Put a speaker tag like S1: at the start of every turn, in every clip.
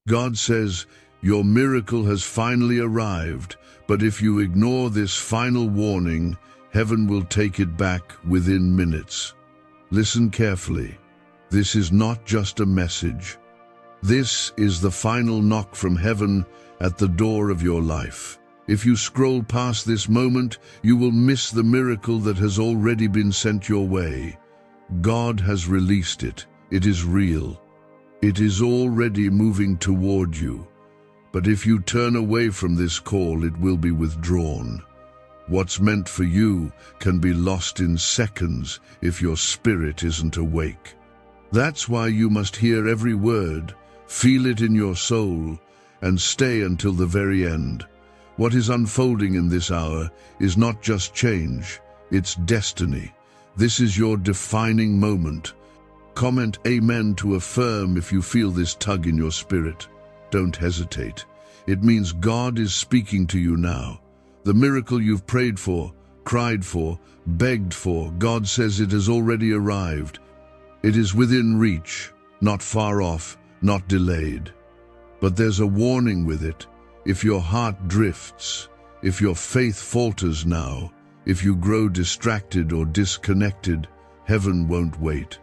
S1: God says, your miracle has finally arrived, but if you ignore this final warning, heaven will take it back within minutes. Listen carefully. This is not just a message. This is the final knock from heaven at the door of your life. If you scroll past this moment, you will miss the miracle that has already been sent your way. God has released it. It is real. It is already moving toward you. But if you turn away from this call, it will be withdrawn. What's meant for you can be lost in seconds if your spirit isn't awake. That's why you must hear every word, feel it in your soul, and stay until the very end. What is unfolding in this hour is not just change, it's destiny. This is your defining moment. Comment Amen to affirm if you feel this tug in your spirit. Don't hesitate. It means God is speaking to you now. The miracle you've prayed for, cried for, begged for, God says it has already arrived. It is within reach, not far off, not delayed. But there's a warning with it. If your heart drifts, if your faith falters now, if you grow distracted or disconnected, heaven won't wait.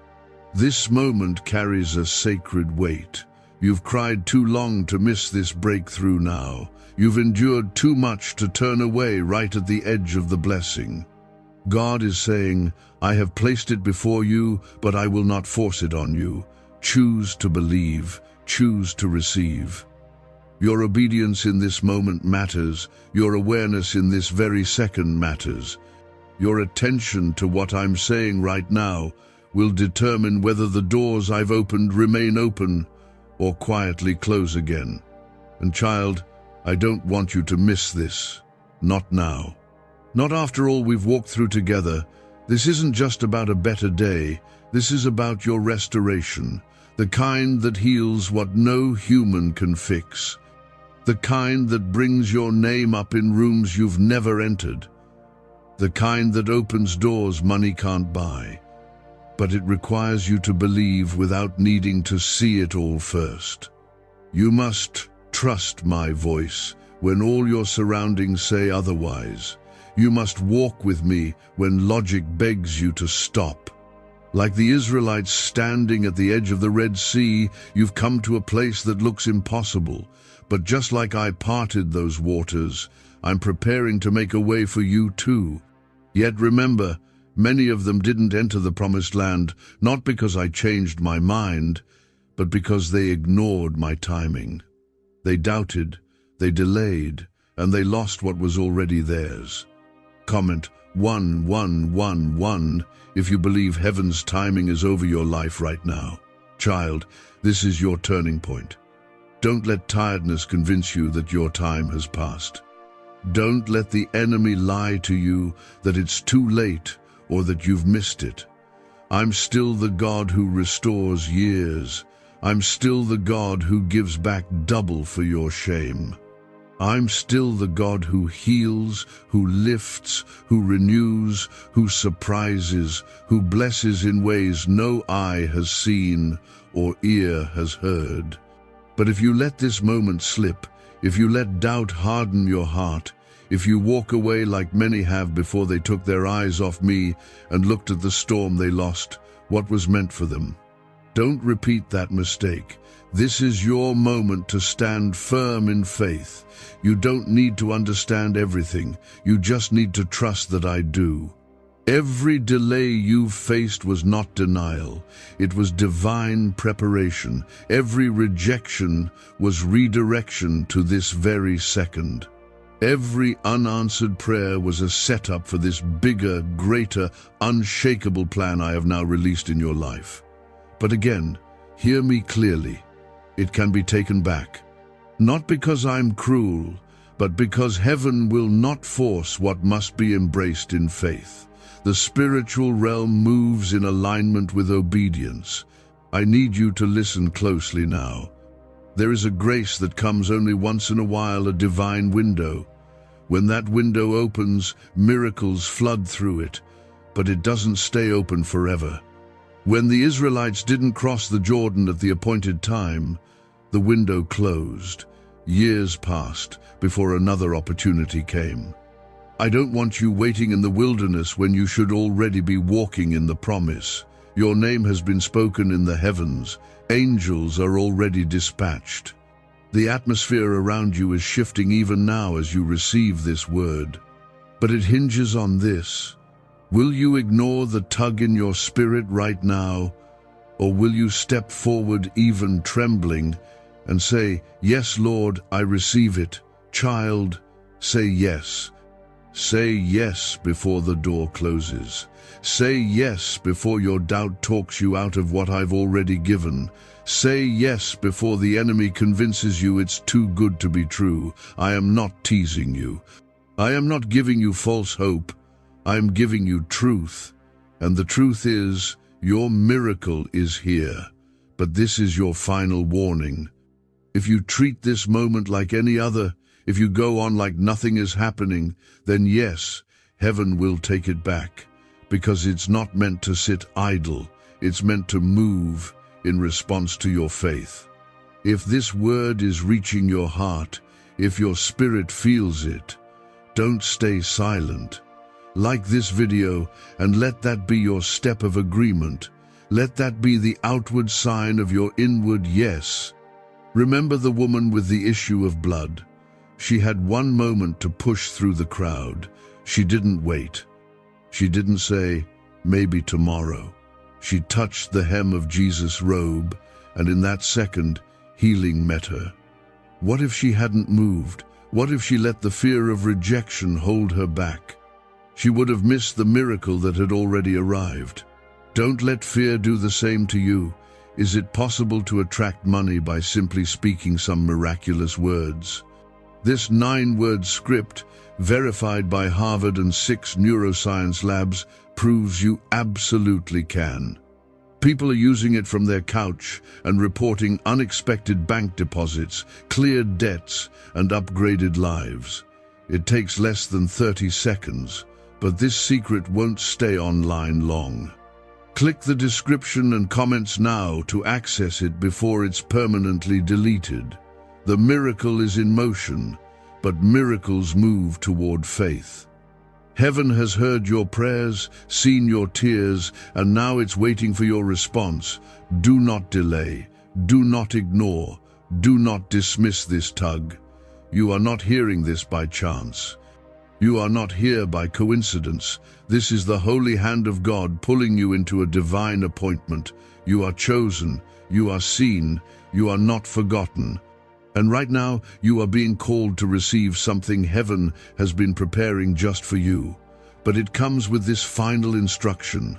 S1: This moment carries a sacred weight. You've cried too long to miss this breakthrough now. You've endured too much to turn away right at the edge of the blessing. God is saying, I have placed it before you, but I will not force it on you. Choose to believe, choose to receive. Your obedience in this moment matters. Your awareness in this very second matters. Your attention to what I'm saying right now will determine whether the doors I've opened remain open or quietly close again. And child, I don't want you to miss this. Not now. Not after all we've walked through together. This isn't just about a better day. This is about your restoration, the kind that heals what no human can fix, the kind that brings your name up in rooms you've never entered, the kind that opens doors money can't buy. But it requires you to believe without needing to see it all first. You must trust my voice when all your surroundings say otherwise. You must walk with me when logic begs you to stop. Like the Israelites standing at the edge of the Red Sea, you've come to a place that looks impossible. But just like I parted those waters, I'm preparing to make a way for you too. Yet remember, many of them didn't enter the promised land, not because I changed my mind, but because they ignored my timing. They doubted, they delayed, and they lost what was already theirs. Comment 1111 if you believe heaven's timing is over your life right now. Child, this is your turning point. Don't let tiredness convince you that your time has passed. Don't let the enemy lie to you that it's too late or that you've missed it. I'm still the God who restores years. I'm still the God who gives back double for your shame. I'm still the God who heals, who lifts, who renews, who surprises, who blesses in ways no eye has seen or ear has heard. But if you let this moment slip, if you let doubt harden your heart, if you walk away like many have before they took their eyes off me and looked at the storm they lost, what was meant for them, don't repeat that mistake. This is your moment to stand firm in faith. You don't need to understand everything. You just need to trust that I do. Every delay you've faced was not denial. It was divine preparation. Every rejection was redirection to this very second. Every unanswered prayer was a setup for this bigger, greater, unshakable plan I have now released in your life. But again, hear me clearly. It can be taken back. Not because I'm cruel, but because heaven will not force what must be embraced in faith. The spiritual realm moves in alignment with obedience. I need you to listen closely now. There is a grace that comes only once in a while, a divine window. When that window opens, miracles flood through it, but it doesn't stay open forever. When the Israelites didn't cross the Jordan at the appointed time, The window closed. Years passed before another opportunity came. I don't want you waiting in the wilderness when you should already be walking in the promise. Your name has been spoken in the heavens. Angels are already dispatched. The atmosphere around you is shifting even now as you receive this word. But it hinges on this. Will you ignore the tug in your spirit right now? Or will you step forward even trembling and say, "Yes, Lord, I receive it." Child, say yes. Say yes before the door closes. Say yes before your doubt talks you out of what I've already given. Say yes before the enemy convinces you it's too good to be true. I am not teasing you. I am not giving you false hope. I am giving you truth. And the truth is, your miracle is here. But this is your final warning. If you treat this moment like any other, if you go on like nothing is happening, then yes, heaven will take it back. Because it's not meant to sit idle. It's meant to move in response to your faith. If this word is reaching your heart, if your spirit feels it, don't stay silent. Like this video and let that be your step of agreement. Let that be the outward sign of your inward yes. Remember the woman with the issue of blood. She had one moment to push through the crowd. She didn't wait. She didn't say, "Maybe tomorrow." She touched the hem of Jesus' robe, and in that second, healing met her. What if she hadn't moved? What if she let the fear of rejection hold her back? She would have missed the miracle that had already arrived. Don't let fear do the same to you. Is it possible to attract money by simply speaking some miraculous words? This 9-word script, verified by Harvard and 6 neuroscience labs, proves you absolutely can. People are using it from their couch and reporting unexpected bank deposits, cleared debts, and upgraded lives. It takes less than 30 seconds, but this secret won't stay online long. Click the description and comments now to access it before it's permanently deleted. The miracle is in motion, but miracles move toward faith. Heaven has heard your prayers, seen your tears, and now it's waiting for your response. Do not delay. Do not ignore. Do not dismiss this tug. You are not hearing this by chance. You are not here by coincidence. This is the holy hand of God pulling you into a divine appointment. You are chosen. You are seen. You are not forgotten. And right now, you are being called to receive something heaven has been preparing just for you. But it comes with this final instruction.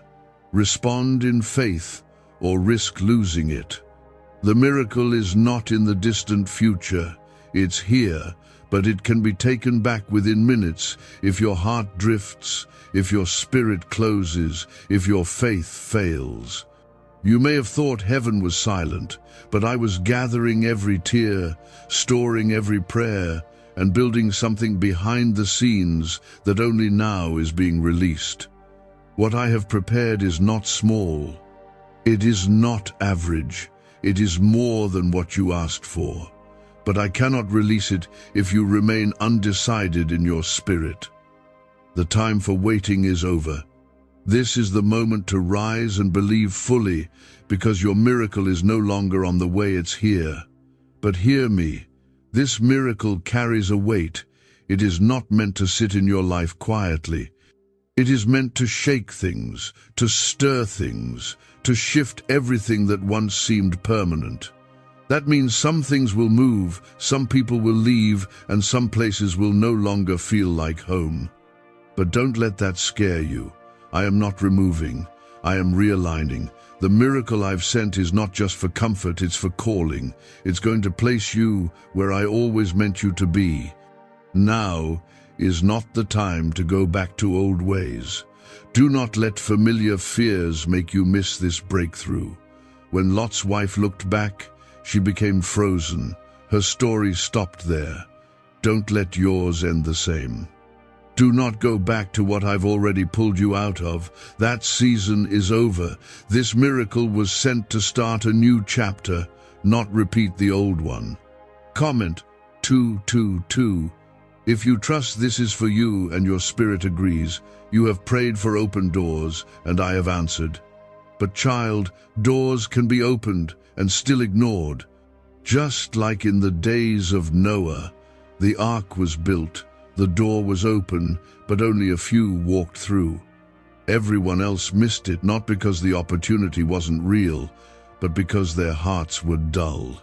S1: Respond in faith or risk losing it. The miracle is not in the distant future. It's here, but it can be taken back within minutes if your heart drifts, if your spirit closes, if your faith fails. You may have thought heaven was silent, but I was gathering every tear, storing every prayer, and building something behind the scenes that only now is being released. What I have prepared is not small. It is not average. It is more than what you asked for. But I cannot release it if you remain undecided in your spirit. The time for waiting is over. This is the moment to rise and believe fully, because your miracle is no longer on the way, it's here. But hear me, this miracle carries a weight. It is not meant to sit in your life quietly. It is meant to shake things, to stir things, to shift everything that once seemed permanent. That means some things will move, some people will leave, and some places will no longer feel like home. But don't let that scare you. I am not removing, I am realigning. The miracle I've sent is not just for comfort, it's for calling. It's going to place you where I always meant you to be. Now is not the time to go back to old ways. Do not let familiar fears make you miss this breakthrough. When Lot's wife looked back, she became frozen. Her story stopped there. Don't let yours end the same. Do not go back to what I've already pulled you out of. That season is over. This miracle was sent to start a new chapter, not repeat the old one. Comment 222. If you trust this is for you and your spirit agrees, you have prayed for open doors, and I have answered. But child, doors can be opened and still ignored. Just like in the days of Noah, the ark was built, the door was open, but only a few walked through. Everyone else missed it, not because the opportunity wasn't real, but because their hearts were dull.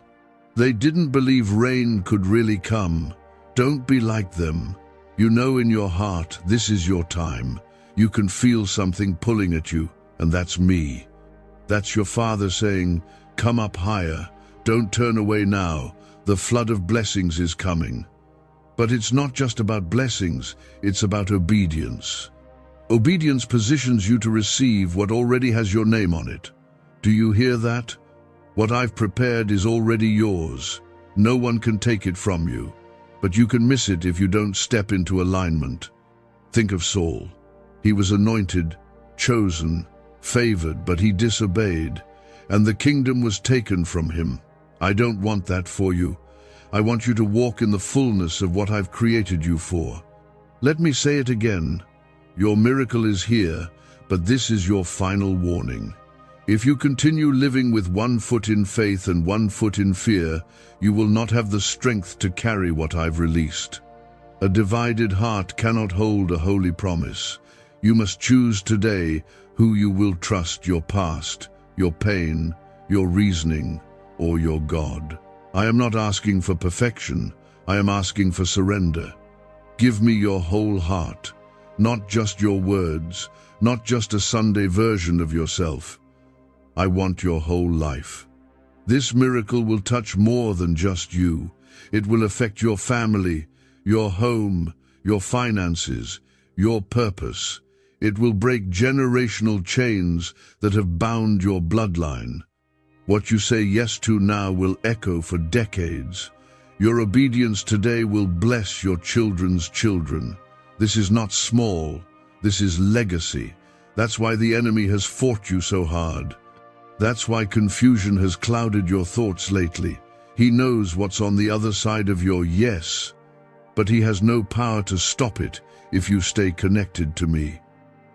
S1: They didn't believe rain could really come. Don't be like them. You know in your heart this is your time. You can feel something pulling at you, and that's me. That's your Father saying, come up higher. Don't turn away now. The flood of blessings is coming. But it's not just about blessings, it's about obedience. Obedience positions you to receive what already has your name on it. Do you hear that? What I've prepared is already yours. No one can take it from you, but you can miss it if you don't step into alignment. Think of Saul. He was anointed, chosen, favored, but he disobeyed, and the kingdom was taken from him. I don't want that for you. I want you to walk in the fullness of what I've created you for. Let me say it again. Your miracle is here, but this is your final warning. If you continue living with 1 foot in faith and 1 foot in fear, you will not have the strength to carry what I've released. A divided heart cannot hold a holy promise. You must choose today who you will trust, your past, your pain, your reasoning, or your God. I am not asking for perfection. I am asking for surrender. Give me your whole heart, not just your words, not just a Sunday version of yourself. I want your whole life. This miracle will touch more than just you. It will affect your family, your home, your finances, your purpose. It will break generational chains that have bound your bloodline. What you say yes to now will echo for decades. Your obedience today will bless your children's children. This is not small. This is legacy. That's why the enemy has fought you so hard. That's why confusion has clouded your thoughts lately. He knows what's on the other side of your yes, but he has no power to stop it if you stay connected to me.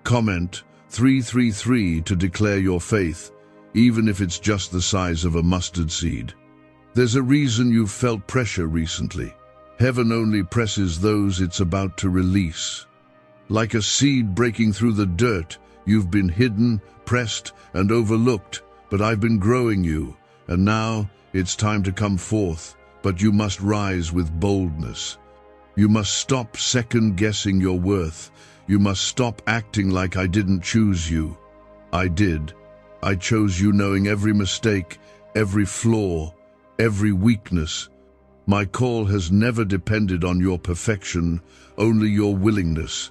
S1: Comment 333 to declare your faith, even if it's just the size of a mustard seed. There's a reason you've felt pressure recently. Heaven only presses those it's about to release. Like a seed breaking through the dirt, you've been hidden, pressed, and overlooked, but I've been growing you, and now it's time to come forth, but you must rise with boldness. You must stop second-guessing your worth. You must stop acting like I didn't choose you. I did. I chose you knowing every mistake, every flaw, every weakness. My call has never depended on your perfection, only your willingness.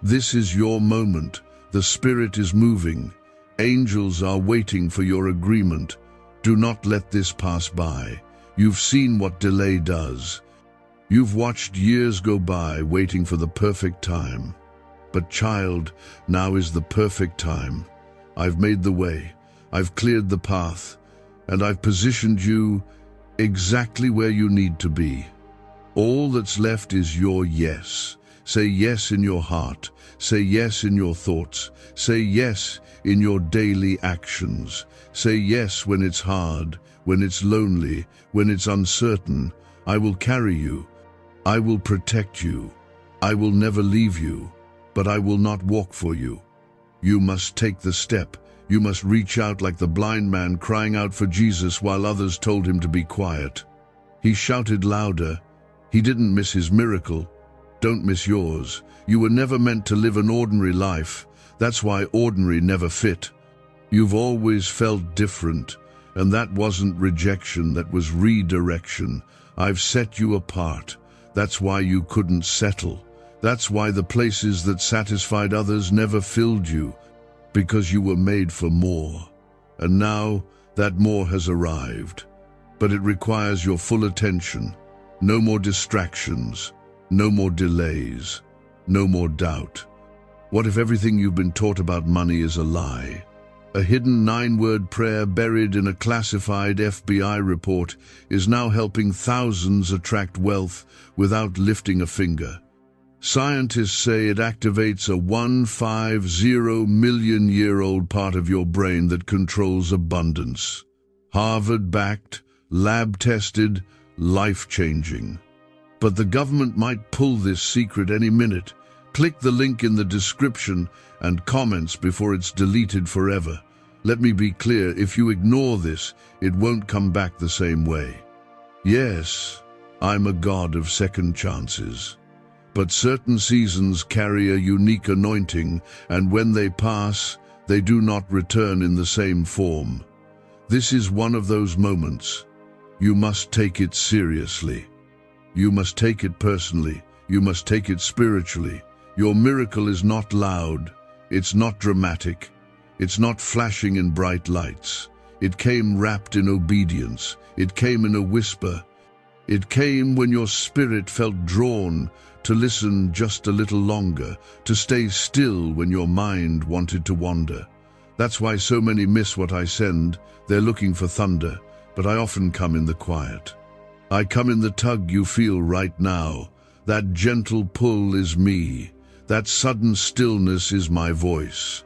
S1: This is your moment. The Spirit is moving. Angels are waiting for your agreement. Do not let this pass by. You've seen what delay does. You've watched years go by waiting for the perfect time. But child, now is the perfect time. I've made the way. I've cleared the path. And I've positioned you exactly where you need to be. All that's left is your yes. Say yes in your heart. Say yes in your thoughts. Say yes in your daily actions. Say yes when it's hard, when it's lonely, when it's uncertain. I will carry you. I will protect you. I will never leave you, but I will not walk for you. You must take the step. You must reach out like the blind man crying out for Jesus while others told him to be quiet. He shouted louder. He didn't miss his miracle. Don't miss yours. You were never meant to live an ordinary life. That's why ordinary never fit. You've always felt different, and that wasn't rejection, that was redirection. I've set you apart. That's why you couldn't settle. That's why the places that satisfied others never filled you, because you were made for more. And now that more has arrived. But it requires your full attention. No more distractions. No more delays. No more doubt. What if everything you've been taught about money is a lie? A hidden 9-word prayer buried in a classified FBI report is now helping thousands attract wealth without lifting a finger. Scientists say it activates a 150-million-year-old part of your brain that controls abundance. Harvard-backed, lab-tested, life-changing. But the government might pull this secret any minute. Click the link in the description and comments before it's deleted forever. Let me be clear, if you ignore this, it won't come back the same way. Yes, I'm a god of second chances. But certain seasons carry a unique anointing, and when they pass, they do not return in the same form. This is one of those moments. You must take it seriously. You must take it personally. You must take it spiritually. Your miracle is not loud. It's not dramatic. It's not flashing in bright lights. It came wrapped in obedience. It came in a whisper. It came when your spirit felt drawn to listen just a little longer, to stay still when your mind wanted to wander. That's why so many miss what I send. They're looking for thunder, but I often come in the quiet. I come in the tug you feel right now. That gentle pull is me. That sudden stillness is my voice.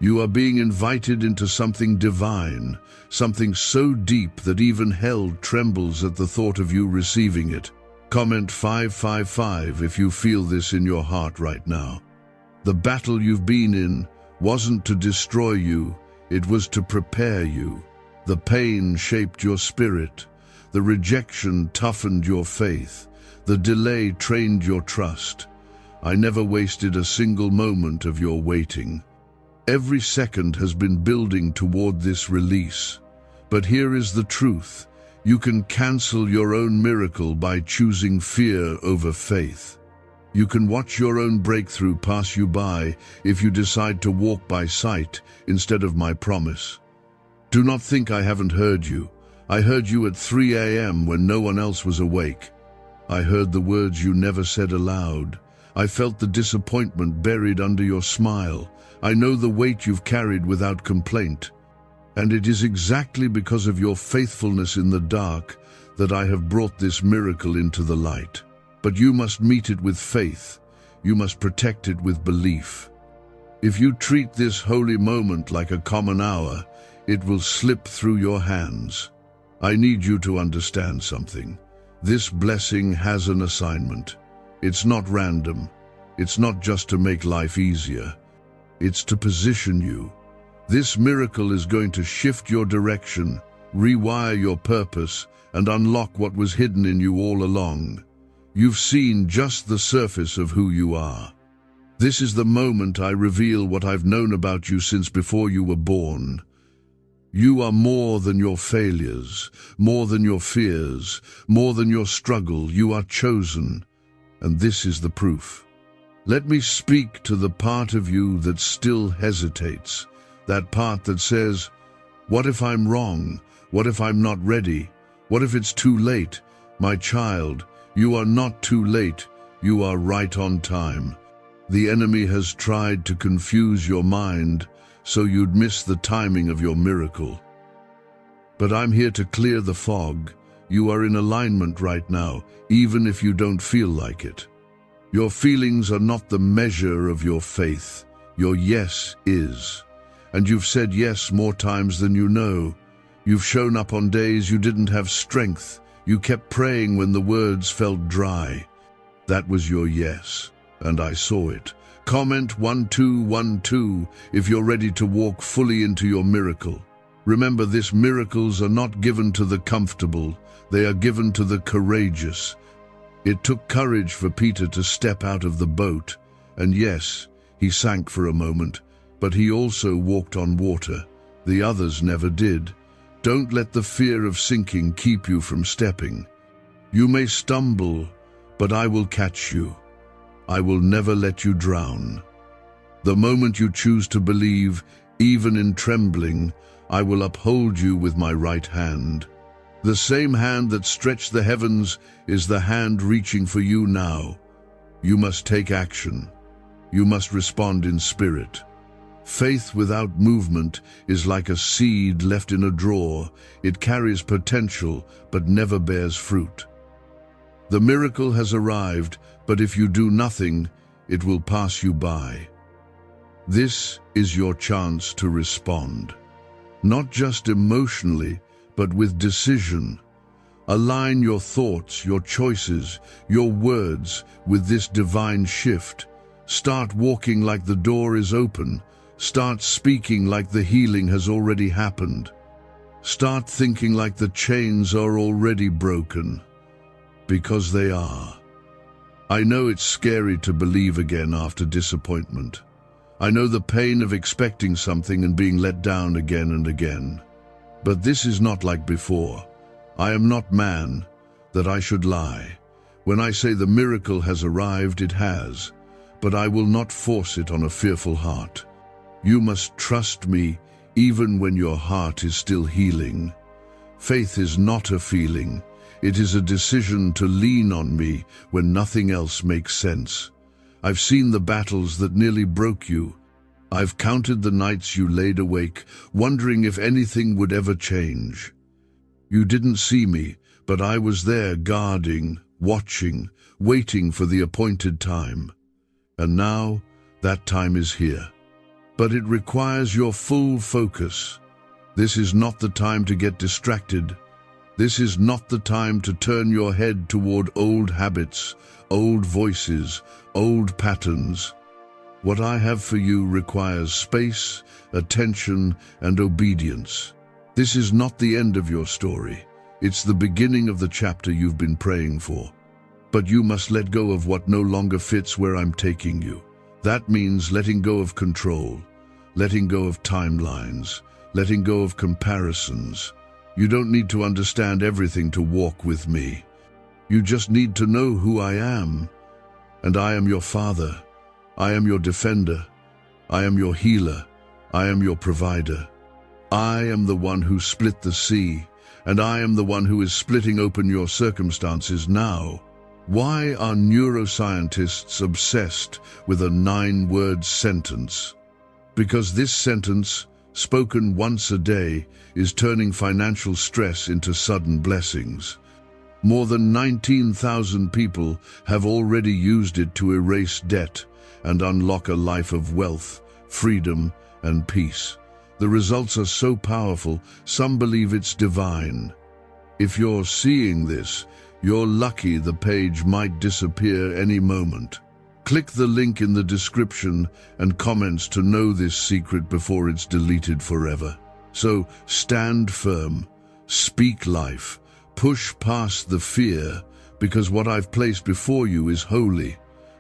S1: You are being invited into something divine, something so deep that even hell trembles at the thought of you receiving it. Comment 555 if you feel this in your heart right now. The battle you've been in wasn't to destroy you, it was to prepare you. The pain shaped your spirit. The rejection toughened your faith. The delay trained your trust. I never wasted a single moment of your waiting. Every second has been building toward this release. But here is the truth. You can cancel your own miracle by choosing fear over faith. You can watch your own breakthrough pass you by if you decide to walk by sight instead of my promise. Do not think I haven't heard you. I heard you at 3 a.m. when no one else was awake. I heard the words you never said aloud. I felt the disappointment buried under your smile. I know the weight you've carried without complaint. And it is exactly because of your faithfulness in the dark that I have brought this miracle into the light. But you must meet it with faith. You must protect it with belief. If you treat this holy moment like a common hour, it will slip through your hands. I need you to understand something. This blessing has an assignment. It's not random. It's not just to make life easier. It's to position you. This miracle is going to shift your direction, rewire your purpose, and unlock what was hidden in you all along. You've seen just the surface of who you are. This is the moment I reveal what I've known about you since before you were born. You are more than your failures, more than your fears, more than your struggle. You are chosen, and this is the proof. Let me speak to the part of you that still hesitates, that part that says, what if I'm wrong? What if I'm not ready? What if it's too late? My child, you are not too late. You are right on time. The enemy has tried to confuse your mind so you'd miss the timing of your miracle. But I'm here to clear the fog. You are in alignment right now, even if you don't feel like it. Your feelings are not the measure of your faith. Your yes is. And you've said yes more times than you know. You've shown up on days you didn't have strength. You kept praying when the words felt dry. That was your yes, and I saw it. Comment 1212 if you're ready to walk fully into your miracle. Remember, these miracles are not given to the comfortable. They are given to the courageous. It took courage for Peter to step out of the boat. And yes, he sank for a moment, but he also walked on water. The others never did. Don't let the fear of sinking keep you from stepping. You may stumble, but I will catch you. I will never let you drown. The moment you choose to believe, even in trembling, I will uphold you with my right hand. The same hand that stretched the heavens is the hand reaching for you now. You must take action. You must respond in spirit. Faith without movement is like a seed left in a drawer. It carries potential but never bears fruit. The miracle has arrived, but if you do nothing, it will pass you by. This is your chance to respond. Not just emotionally, but with decision. Align your thoughts, your choices, your words with this divine shift. Start walking like the door is open. Start speaking like the healing has already happened. Start thinking like the chains are already broken. Because they are. I know it's scary to believe again after disappointment. I know the pain of expecting something and being let down again and again. But this is not like before. I am not man, that I should lie. When I say the miracle has arrived, it has. But I will not force it on a fearful heart. You must trust me even when your heart is still healing. Faith is not a feeling. It is a decision to lean on me when nothing else makes sense. I've seen the battles that nearly broke you. I've counted the nights you laid awake, wondering if anything would ever change. You didn't see me, but I was there guarding, watching, waiting for the appointed time. And now, that time is here. But it requires your full focus. This is not the time to get distracted. This is not the time to turn your head toward old habits, old voices, old patterns. What I have for you requires space, attention, and obedience. This is not the end of your story. It's the beginning of the chapter you've been praying for. But you must let go of what no longer fits where I'm taking you. That means letting go of control, letting go of timelines, letting go of comparisons. You don't need to understand everything to walk with me. You just need to know who I am. And I am your Father. I am your defender. I am your healer. I am your provider. I am the one who split the sea, and I am the one who is splitting open your circumstances now. Why are neuroscientists obsessed with a 9-word sentence? Because this sentence, spoken once a day, is turning financial stress into sudden blessings. More than 19,000 people have already used it to erase debt and unlock a life of wealth, freedom, and peace. The results are so powerful, some believe it's divine. If you're seeing this, you're lucky. The page might disappear any moment. Click the link in the description and comments to know this secret before it's deleted forever. So stand firm, speak life, push past the fear, because what I've placed before you is holy,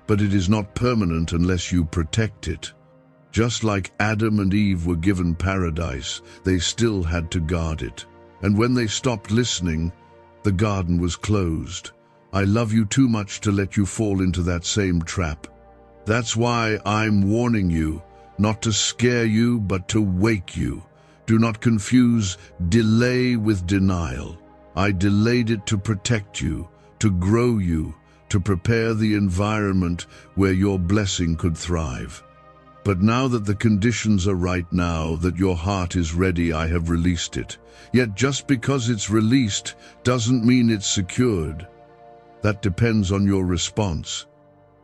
S1: but it is not permanent unless you protect it. Just like Adam and Eve were given paradise, they still had to guard it. And when they stopped listening, the garden was closed. I love you too much to let you fall into that same trap. That's why I'm warning you, not to scare you, but to wake you. Do not confuse delay with denial. I delayed it to protect you, to grow you, to prepare the environment where your blessing could thrive. But now that the conditions are right, now that your heart is ready, I have released it. Yet just because it's released doesn't mean it's secured. That depends on your response.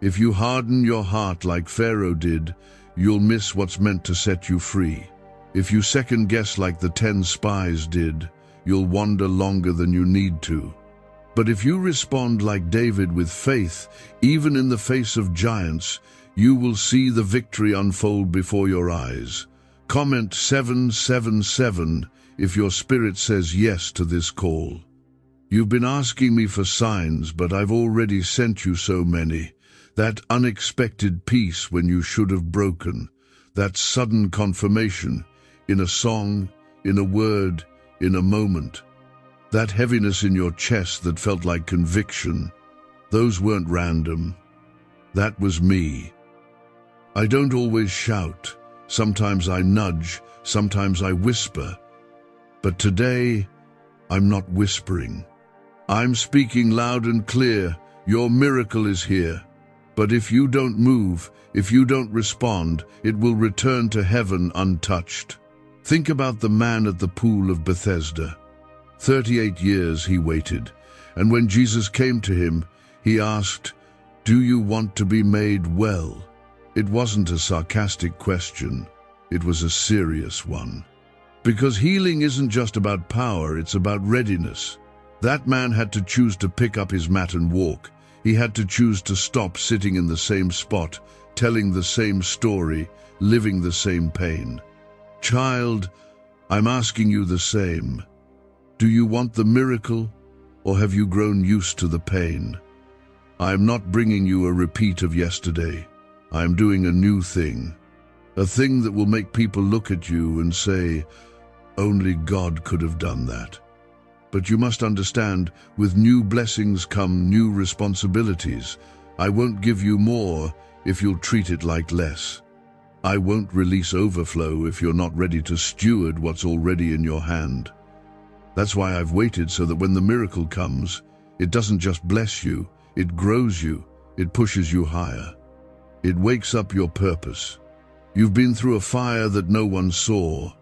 S1: If you harden your heart like Pharaoh did, you'll miss what's meant to set you free. If you second guess like the 10 spies did, you'll wander longer than you need to. But if you respond like David with faith, even in the face of giants, you will see the victory unfold before your eyes. Comment 777 if your spirit says yes to this call. You've been asking me for signs, but I've already sent you so many. That unexpected peace when you should have broken. That sudden confirmation, in a song, in a word, in a moment. That heaviness in your chest that felt like conviction. Those weren't random. That was me. I don't always shout. Sometimes I nudge, sometimes I whisper. But today, I'm not whispering. I'm speaking loud and clear. Your miracle is here. But if you don't move, if you don't respond, it will return to heaven untouched. Think about the man at the pool of Bethesda. 38 years he waited, and when Jesus came to him, he asked, "Do you want to be made well?" It wasn't a sarcastic question, it was a serious one. Because healing isn't just about power, it's about readiness. That man had to choose to pick up his mat and walk. He had to choose to stop sitting in the same spot, telling the same story, living the same pain. Child, I'm asking you the same. Do you want the miracle, or have you grown used to the pain? I am not bringing you a repeat of yesterday. I am doing a new thing. A thing that will make people look at you and say, "Only God could have done that." But you must understand, with new blessings come new responsibilities. I won't give you more if you'll treat it like less. I won't release overflow if you're not ready to steward what's already in your hand. That's why I've waited, so that when the miracle comes, it doesn't just bless you, it grows you, it pushes you higher. It wakes up your purpose. You've been through a fire that no one saw,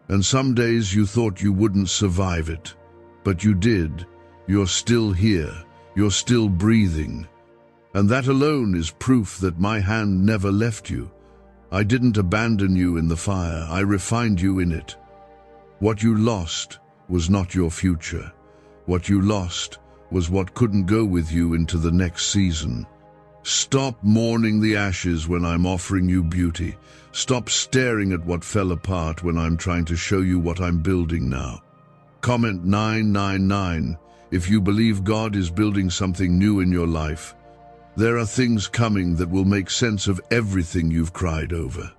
S1: and some days you thought you wouldn't survive it. But you did. You're still here. You're still breathing. And that alone is proof that my hand never left you. I didn't abandon you in the fire. I refined you in it. What you lost was not your future. What you lost was what couldn't go with you into the next season. Stop mourning the ashes when I'm offering you beauty. Stop staring at what fell apart when I'm trying to show you what I'm building now. Comment 999 if you believe God is building something new in your life. There are things coming that will make sense of everything you've cried over.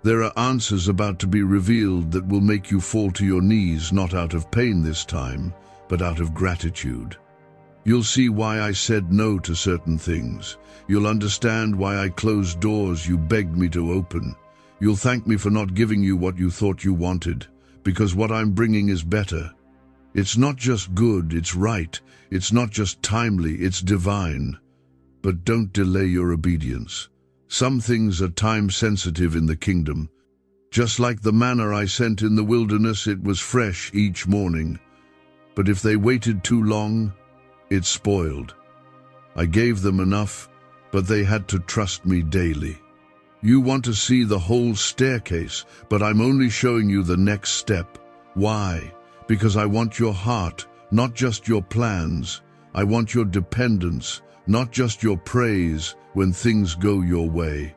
S1: There are answers about to be revealed that will make you fall to your knees, not out of pain this time, but out of gratitude. You'll see why I said no to certain things. You'll understand why I closed doors you begged me to open. You'll thank me for not giving you what you thought you wanted, because what I'm bringing is better. It's not just good, it's right. It's not just timely, it's divine. But don't delay your obedience. Some things are time-sensitive in the kingdom. Just like the manna I sent in the wilderness, it was fresh each morning. But if they waited too long, it spoiled. I gave them enough, but they had to trust me daily. You want to see the whole staircase, but I'm only showing you the next step. Why? Because I want your heart, not just your plans. I want your dependence, not just your praise when things go your way.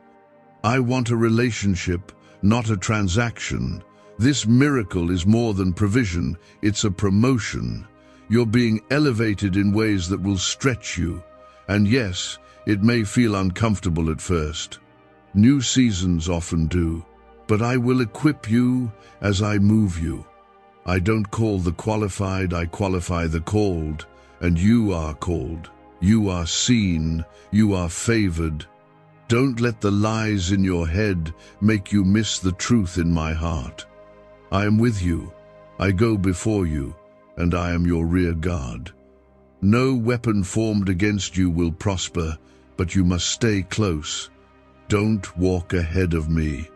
S1: I want a relationship, not a transaction. This miracle is more than provision, it's a promotion. You're being elevated in ways that will stretch you. And yes, it may feel uncomfortable at first. New seasons often do. But I will equip you as I move you. I don't call the qualified, I qualify the called. And you are called. You are seen. You are favored. Don't let the lies in your head make you miss the truth in my heart. I am with you. I go before you, and I am your rear guard. No weapon formed against you will prosper, but you must stay close. Don't walk ahead of me.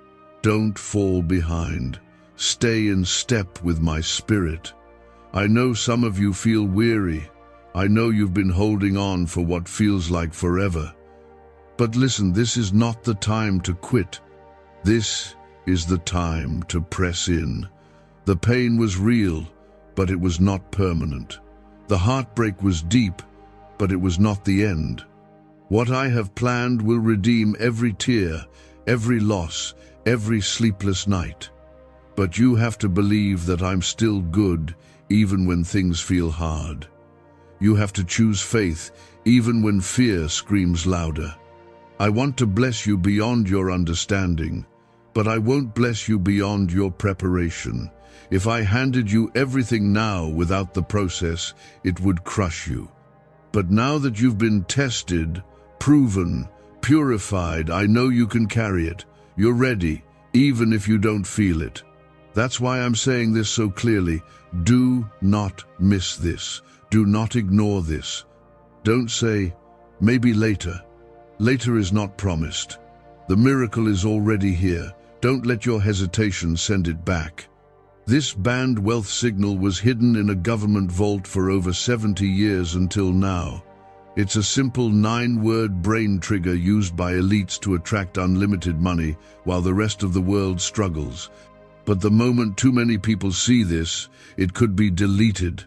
S1: Don't fall behind. Stay in step with my spirit. I know some of you feel weary. I know you've been holding on for what feels like forever. But listen, this is not the time to quit. This is the time to press in. The pain was real, but it was not permanent. The heartbreak was deep, but it was not the end. What I have planned will redeem every tear, every loss, every sleepless night. But you have to believe that I'm still good, even when things feel hard. You have to choose faith, even when fear screams louder. I want to bless you beyond your understanding, but I won't bless you beyond your preparation. If I handed you everything now without the process, it would crush you. But now that you've been tested, proven, purified, I know you can carry it. You're ready, even if you don't feel it. That's why I'm saying this so clearly. Do not miss this. Do not ignore this. Don't say, maybe later. Later is not promised. The miracle is already here. Don't let your hesitation send it back. This banned wealth signal was hidden in a government vault for over 70 years until now. It's a simple 9-word brain trigger used by elites to attract unlimited money while the rest of the world struggles. But the moment too many people see this, it could be deleted.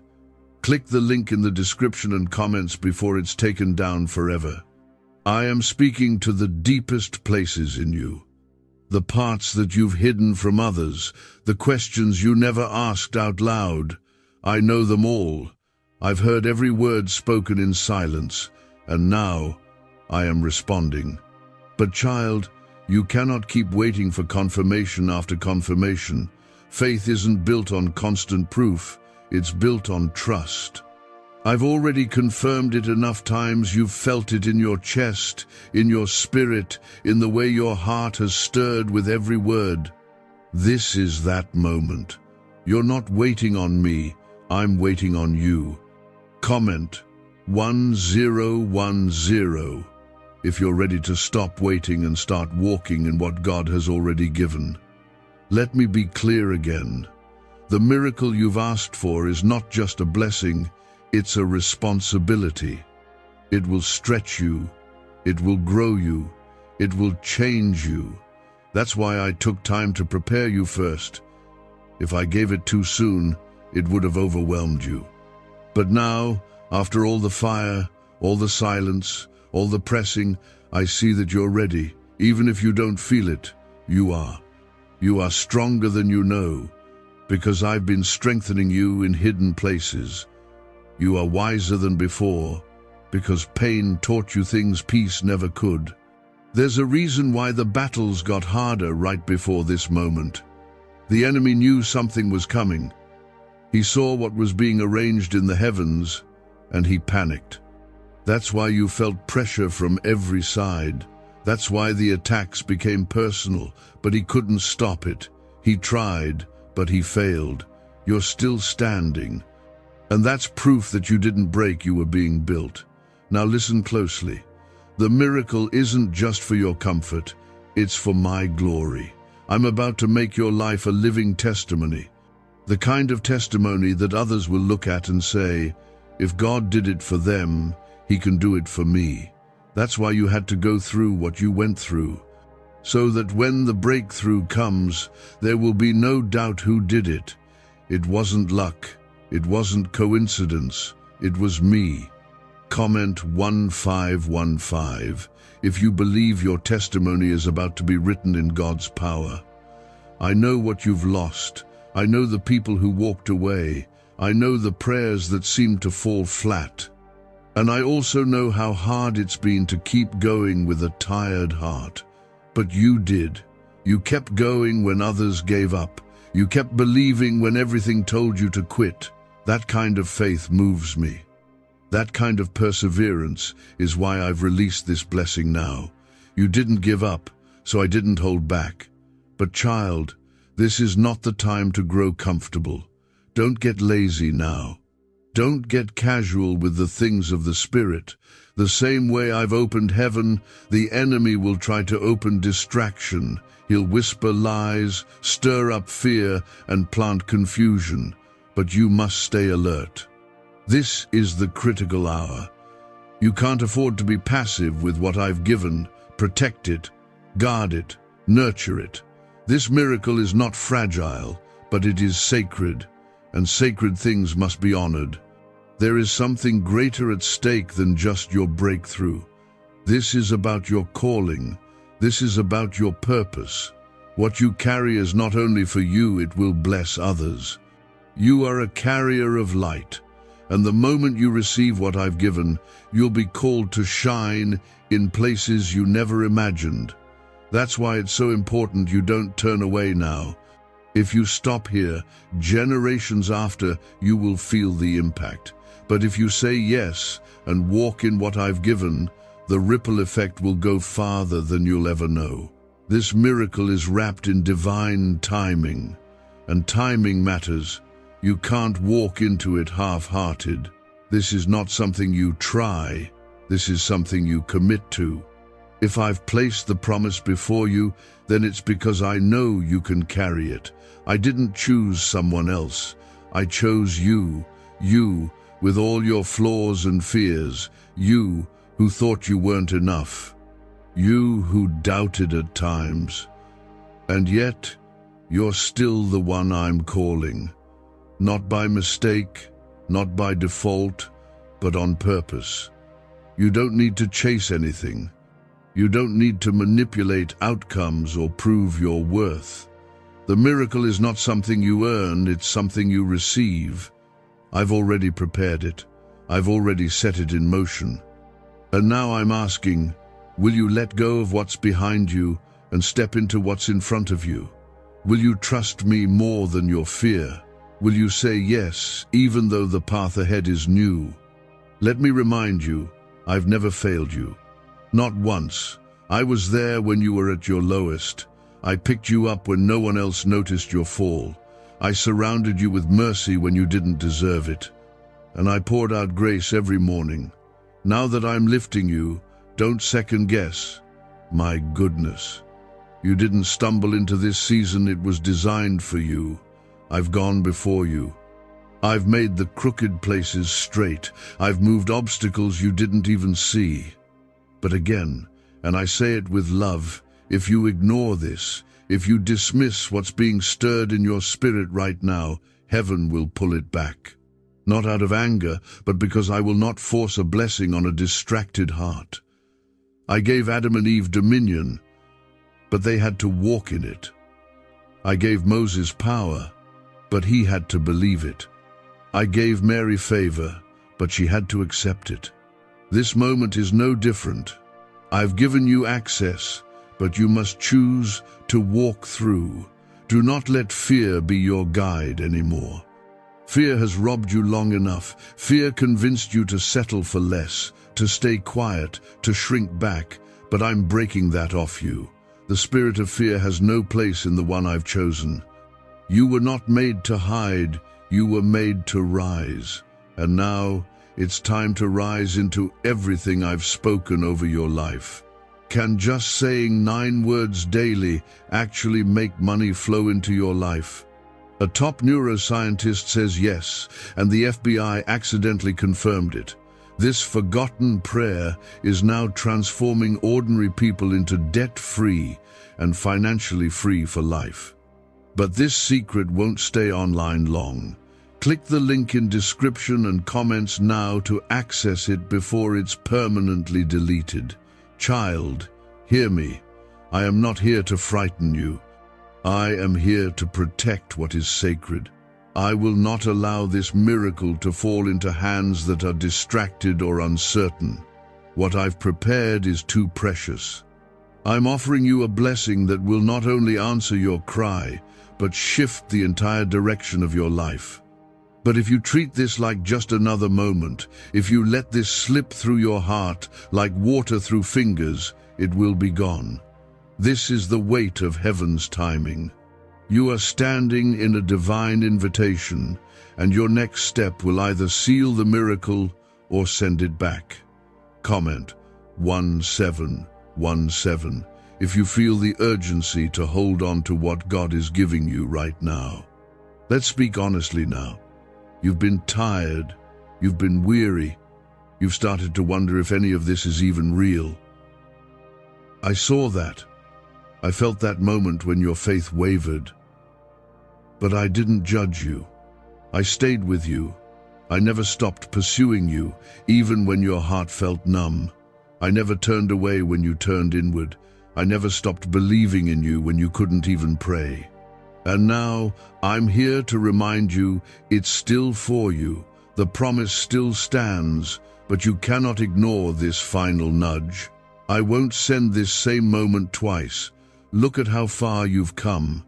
S1: Click the link in the description and comments before it's taken down forever. I am speaking to the deepest places in you. The parts that you've hidden from others, the questions you never asked out loud. I know them all. I've heard every word spoken in silence, and now I am responding. But child, you cannot keep waiting for confirmation after confirmation. Faith isn't built on constant proof, it's built on trust. I've already confirmed it enough times. You've felt it in your chest, in your spirit, in the way your heart has stirred with every word. This is that moment. You're not waiting on me, I'm waiting on you. Comment 1010 if you're ready to stop waiting and start walking in what God has already given. Let me be clear again. The miracle you've asked for is not just a blessing, it's a responsibility. It will stretch you, it will grow you, it will change you. That's why I took time to prepare you first. If I gave it too soon, it would have overwhelmed you. But now, after all the fire, all the silence, all the pressing, I see that you're ready. Even if you don't feel it, you are. You are stronger than you know, because I've been strengthening you in hidden places. You are wiser than before, because pain taught you things peace never could. There's a reason why the battles got harder right before this moment. The enemy knew something was coming. He saw what was being arranged in the heavens, and he panicked. That's why you felt pressure from every side. That's why the attacks became personal, but he couldn't stop it. He tried, but he failed. You're still standing. And that's proof that you didn't break, you were being built. Now listen closely. The miracle isn't just for your comfort, it's for my glory. I'm about to make your life a living testimony. The kind of testimony that others will look at and say, if God did it for them, He can do it for me. That's why you had to go through what you went through. So that when the breakthrough comes, there will be no doubt who did it. It wasn't luck. It wasn't coincidence, it was me. Comment 1515 if you believe your testimony is about to be written in God's power. I know what you've lost. I know the people who walked away. I know the prayers that seemed to fall flat. And I also know how hard it's been to keep going with a tired heart. But you did. You kept going when others gave up. You kept believing when everything told you to quit. That kind of faith moves me. That kind of perseverance is why I've released this blessing now. You didn't give up, so I didn't hold back. But child, this is not the time to grow comfortable. Don't get lazy now. Don't get casual with the things of the Spirit. The same way I've opened heaven, the enemy will try to open distraction. He'll whisper lies, stir up fear, and plant confusion. But you must stay alert. This is the critical hour. You can't afford to be passive with what I've given. Protect it, guard it, nurture it. This miracle is not fragile, but it is sacred, and sacred things must be honored. There is something greater at stake than just your breakthrough. This is about your calling. This is about your purpose. What you carry is not only for you, it will bless others. You are a carrier of light, and the moment you receive what I've given, you'll be called to shine in places you never imagined. That's why it's so important you don't turn away now. If you stop here, generations after, you will feel the impact. But if you say yes and walk in what I've given, the ripple effect will go farther than you'll ever know. This miracle is wrapped in divine timing, and timing matters. You can't walk into it half-hearted. This is not something you try. This is something you commit to. If I've placed the promise before you, then it's because I know you can carry it. I didn't choose someone else. I chose you, you with all your flaws and fears, you who thought you weren't enough, you who doubted at times. And yet, you're still the one I'm calling. Not by mistake, not by default, but on purpose. You don't need to chase anything. You don't need to manipulate outcomes or prove your worth. The miracle is not something you earn, it's something you receive. I've already prepared it. I've already set it in motion. And now I'm asking, will you let go of what's behind you and step into what's in front of you? Will you trust me more than your fear? Will you say yes, even though the path ahead is new? Let me remind you, I've never failed you. Not once. I was there when you were at your lowest. I picked you up when no one else noticed your fall. I surrounded you with mercy when you didn't deserve it. And I poured out grace every morning. Now that I'm lifting you, don't second guess. My goodness. You didn't stumble into this season, it was designed for you. I've gone before you. I've made the crooked places straight. I've moved obstacles you didn't even see. But again, and I say it with love, if you ignore this, if you dismiss what's being stirred in your spirit right now, heaven will pull it back. Not out of anger, but because I will not force a blessing on a distracted heart. I gave Adam and Eve dominion, but they had to walk in it. I gave Moses power, but he had to believe it. I gave Mary favor, but she had to accept it. This moment is no different. I've given you access, but you must choose to walk through. Do not let fear be your guide anymore. Fear has robbed you long enough. Fear convinced you to settle for less, to stay quiet, to shrink back, but I'm breaking that off you. The spirit of fear has no place in the one I've chosen. You were not made to hide, you were made to rise. And now, it's time to rise into everything I've spoken over your life. Can just saying 9 words daily actually make money flow into your life? A top neuroscientist says yes, and the FBI accidentally confirmed it. This forgotten prayer is now transforming ordinary people into debt-free and financially free for life. But this secret won't stay online long. Click the link in description and comments now to access it before it's permanently deleted. Child, hear me. I am not here to frighten you. I am here to protect what is sacred. I will not allow this miracle to fall into hands that are distracted or uncertain. What I've prepared is too precious. I'm offering you a blessing that will not only answer your cry, but shift the entire direction of your life. But if you treat this like just another moment, if you let this slip through your heart like water through fingers, it will be gone. This is the weight of heaven's timing. You are standing in a divine invitation, and your next step will either seal the miracle or send it back. Comment 1717 if you feel the urgency to hold on to what God is giving you right now. Let's speak honestly now. You've been tired, you've been weary, you've started to wonder if any of this is even real. I saw that. I felt that moment when your faith wavered. But I didn't judge you. I stayed with you. I never stopped pursuing you, even when your heart felt numb. I never turned away when you turned inward. I never stopped believing in you when you couldn't even pray. And now, I'm here to remind you, it's still for you. The promise still stands, but you cannot ignore this final nudge. I won't send this same moment twice. Look at how far you've come.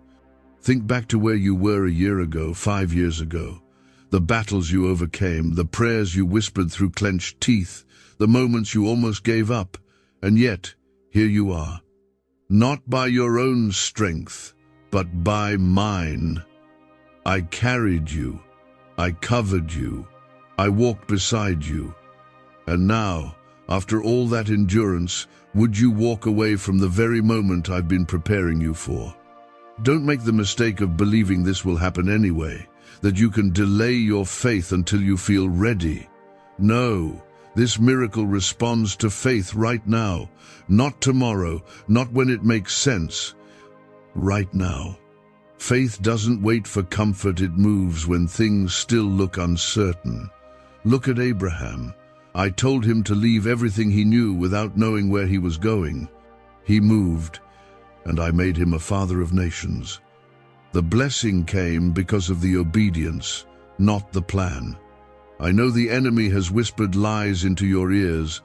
S1: Think back to where you were a year ago, 5 years ago. The battles you overcame, the prayers you whispered through clenched teeth, the moments you almost gave up. And yet, here you are. Not by your own strength, but by mine. I carried you, I covered you, I walked beside you, and now After all that endurance, would you walk away from the very moment I've been preparing you for? Don't make the mistake of believing this will happen anyway, that you can delay your faith until you feel ready. No, this miracle responds to faith right now, not tomorrow, not when it makes sense. Right now. Faith doesn't wait for comfort, it moves when things still look uncertain. Look at Abraham. I told him to leave everything he knew without knowing where he was going. He moved, and I made him a father of nations. The blessing came because of the obedience, not the plan. I know the enemy has whispered lies into your ears.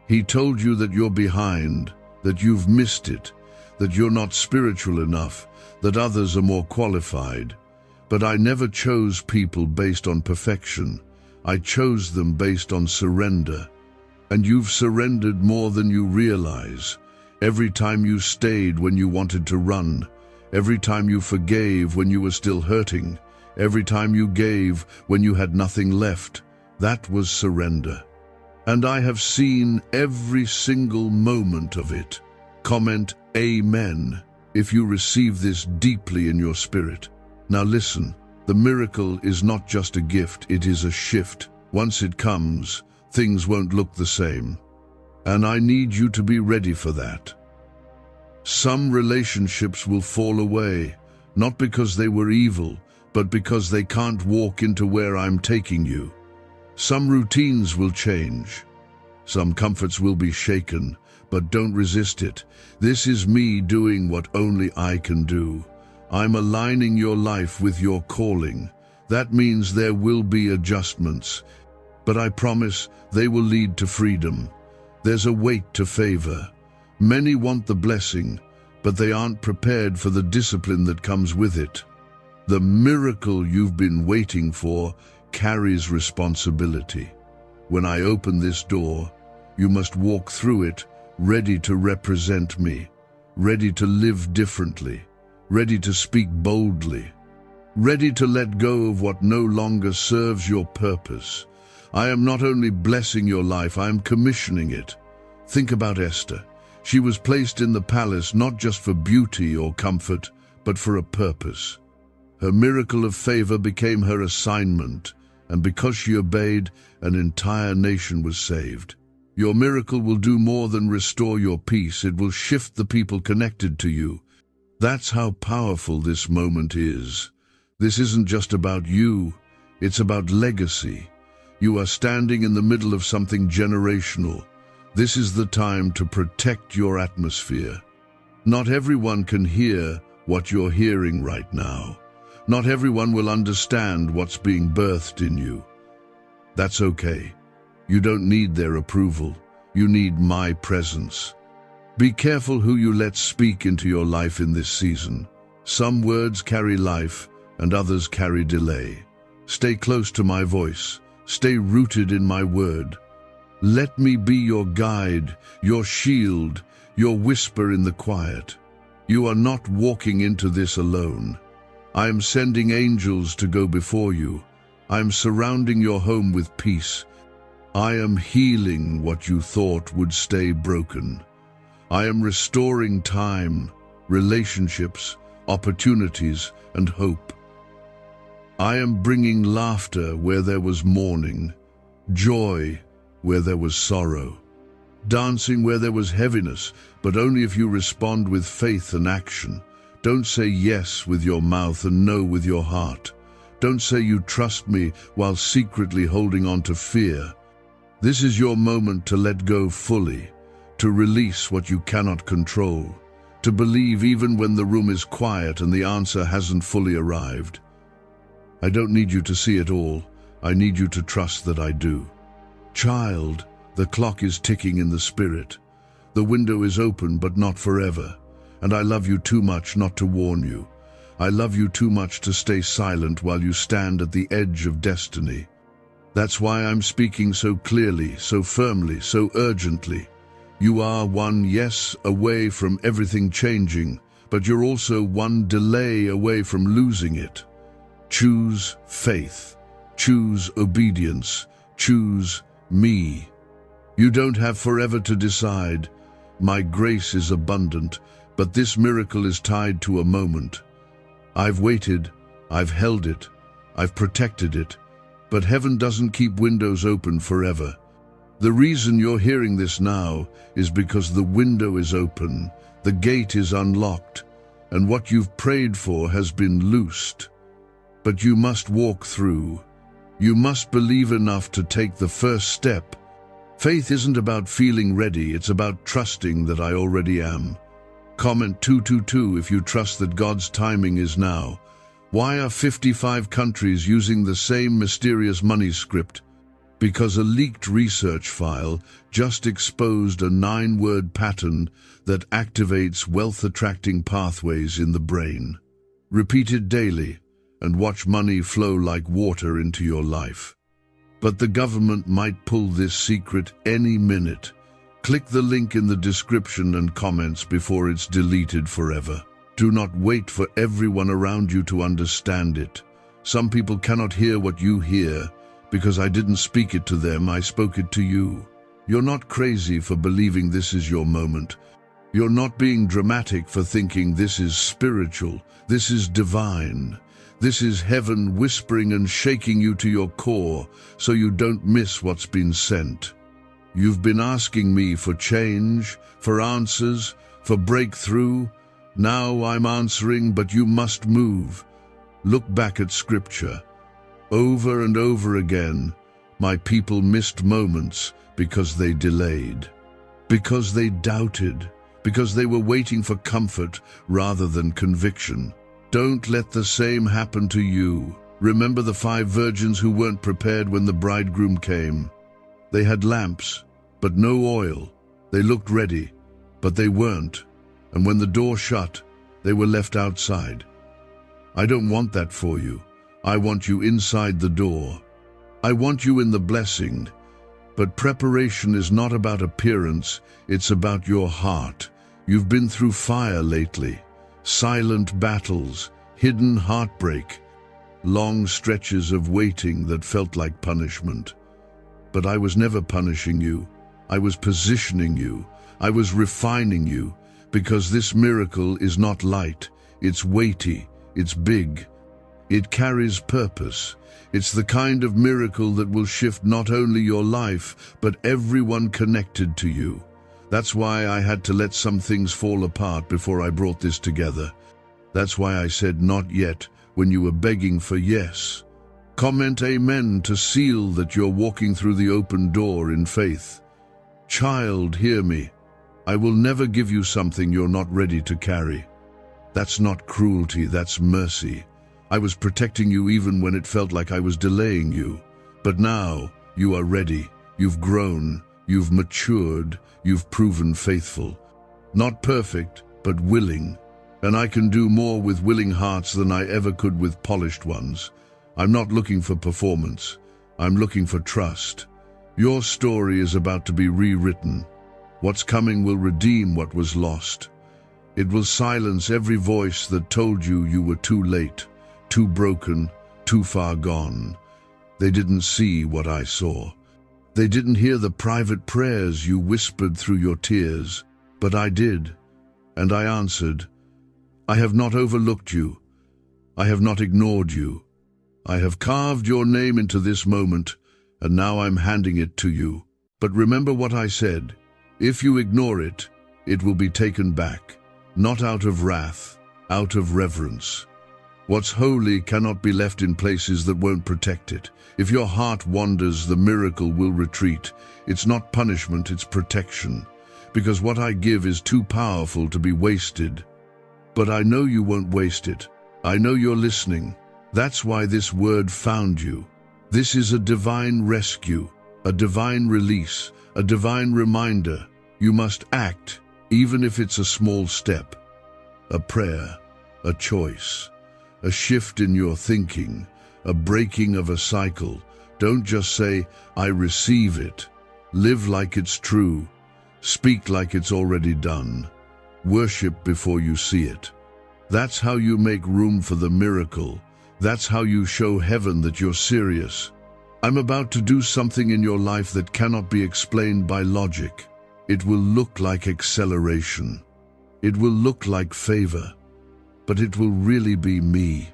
S1: He told you that you're behind, that you've missed it, that you're not spiritual enough, that others are more qualified. But I never chose people based on perfection. I chose them based on surrender. And you've surrendered more than you realize. Every time you stayed when you wanted to run, every time you forgave when you were still hurting, every time you gave when you had nothing left, that was surrender. And I have seen every single moment of it. Comment Amen if you receive this deeply in your spirit. Now listen, the miracle is not just a gift, it is a shift. Once it comes, things won't look the same. And I need you to be ready for that. Some relationships will fall away, not because they were evil, but because they can't walk into where I'm taking you. Some routines will change. Some comforts will be shaken, but don't resist it. This is me doing what only I can do. I'm aligning your life with your calling. That means there will be adjustments, but I promise they will lead to freedom. There's a weight to favor. Many want the blessing, but they aren't prepared for the discipline that comes with it. The miracle you've been waiting for carries responsibility. When I open this door, you must walk through it ready to represent me, ready to live differently, ready to speak boldly, ready to let go of what no longer serves your purpose. I am not only blessing your life, I am commissioning it. Think about Esther. She was placed in the palace not just for beauty or comfort, but for a purpose. Her miracle of favor became her assignment, and because she obeyed, an entire nation was saved. Your miracle will do more than restore your peace, it will shift the people connected to you. That's how powerful this moment is. This isn't just about you, it's about legacy. You are standing in the middle of something generational. This is the time to protect your atmosphere. Not everyone can hear what you're hearing right now. Not everyone will understand what's being birthed in you. That's okay. You don't need their approval. You need my presence. Be careful who you let speak into your life in this season. Some words carry life, and others carry delay. Stay close to my voice. Stay rooted in my word. Let me be your guide, your shield, your whisper in the quiet. You are not walking into this alone. I am sending angels to go before you. I am surrounding your home with peace. I am healing what you thought would stay broken. I am restoring time, relationships, opportunities, and hope. I am bringing laughter where there was mourning, joy where there was sorrow, dancing where there was heaviness, but only if you respond with faith and action. Don't say yes with your mouth and no with your heart. Don't say you trust me while secretly holding on to fear. This is your moment to let go fully, to release what you cannot control, to believe even when the room is quiet and the answer hasn't fully arrived. I don't need you to see it all. I need you to trust that I do. Child, the clock is ticking in the spirit. The window is open, but not forever. And I love you too much not to warn you. I love you too much to stay silent while you stand at the edge of destiny. That's why I'm speaking so clearly, so firmly, so urgently. You are one yes away from everything changing, but you're also one delay away from losing it. Choose faith. Choose obedience. Choose me. You don't have forever to decide. My grace is abundant, but this miracle is tied to a moment. I've waited, I've held it, I've protected it, but heaven doesn't keep windows open forever. The reason you're hearing this now is because the window is open, the gate is unlocked, and what you've prayed for has been loosed. But you must walk through. You must believe enough to take the first step. Faith isn't about feeling ready, it's about trusting that I already am. Comment 222 if you trust that God's timing is now. Why are 55 countries using the same mysterious money script? Because a leaked research file just exposed a 9-word pattern that activates wealth-attracting pathways in the brain. Repeat it daily and watch money flow like water into your life. But the government might pull this secret any minute. Click the link in the description and comments before it's deleted forever. Do not wait for everyone around you to understand it. Some people cannot hear what you hear because I didn't speak it to them, I spoke it to you. You're not crazy for believing this is your moment. You're not being dramatic for thinking this is spiritual, this is divine. This is heaven whispering and shaking you to your core so you don't miss what's been sent. You've been asking me for change, for answers, for breakthrough. Now I'm answering, but you must move. Look back at Scripture. Over and over again, my people missed moments because they delayed, because they doubted, because they were waiting for comfort rather than conviction. Don't let the same happen to you. Remember the 5 virgins who weren't prepared when the bridegroom came. They had lamps, but no oil. They looked ready, but they weren't. And when the door shut, they were left outside. I don't want that for you. I want you inside the door. I want you in the blessing. But preparation is not about appearance, it's about your heart. You've been through fire lately. Silent battles, hidden heartbreak, long stretches of waiting that felt like punishment. But I was never punishing you. I was positioning you. I was refining you, because this miracle is not light. It's weighty. It's big. It carries purpose. It's the kind of miracle that will shift not only your life, but everyone connected to you. That's why I had to let some things fall apart before I brought this together. That's why I said not yet when you were begging for yes. Comment amen to seal that you're walking through the open door in faith. Child, hear me. I will never give you something you're not ready to carry. That's not cruelty, that's mercy. I was protecting you even when it felt like I was delaying you. But now you are ready. You've grown. You've matured. You've proven faithful. Not perfect, but willing. And I can do more with willing hearts than I ever could with polished ones. I'm not looking for performance. I'm looking for trust. Your story is about to be rewritten. What's coming will redeem what was lost. It will silence every voice that told you you were too late, too broken, too far gone. They didn't see what I saw. They didn't hear the private prayers you whispered through your tears, but I did, and I answered. I have not overlooked you. I have not ignored you. I have carved your name into this moment, and now I'm handing it to you. But remember what I said. If you ignore it, it will be taken back, not out of wrath, out of reverence. What's holy cannot be left in places that won't protect it. If your heart wanders, the miracle will retreat. It's not punishment, it's protection. Because what I give is too powerful to be wasted. But I know you won't waste it. I know you're listening. That's why this word found you. This is a divine rescue, a divine release, a divine reminder. You must act, even if it's a small step. A prayer, a choice. A shift in your thinking, a breaking of a cycle. Don't just say, I receive it. Live like it's true. Speak like it's already done. Worship before you see it. That's how you make room for the miracle. That's how you show heaven that you're serious. I'm about to do something in your life that cannot be explained by logic. It will look like acceleration. It will look like favor, but it will really be me.